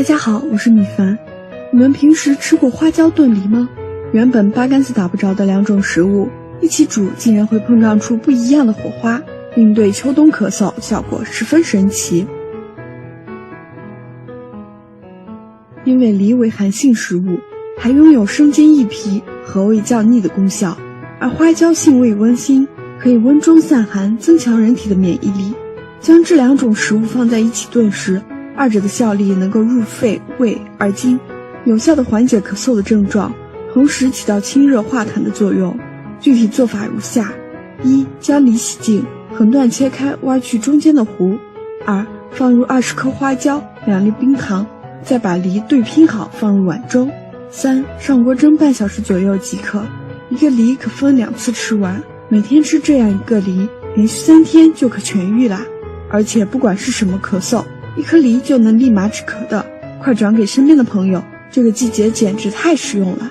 家好，我是米凡。你们平时吃过花椒炖梨吗？原本八竿子打不着的两种食物，一起煮竟然会碰撞出不一样的火花，并对秋冬咳嗽效果十分神奇。因为梨为寒性食物，还拥有生津益脾、和胃降逆的功效，而花椒性味温馨，可以温中散寒，增强人体的免疫力。将这两种食物放在一起炖时，二者的效力能够入肺、胃、二经，有效地缓解咳嗽的症状，同时起到清热化痰的作用。具体做法如下：一、将梨洗净，横断切开，挖去中间的核；二、放入20颗花椒、2粒冰糖，再把梨对拼好放入碗中；三、上锅蒸半小时左右即可。一个梨可分2次吃完，每天吃这样一个梨，连续3天就可痊愈啦。而且不管是什么咳嗽，一颗梨就能立马止咳的，快转给身边的朋友，这个季节简直太实用了。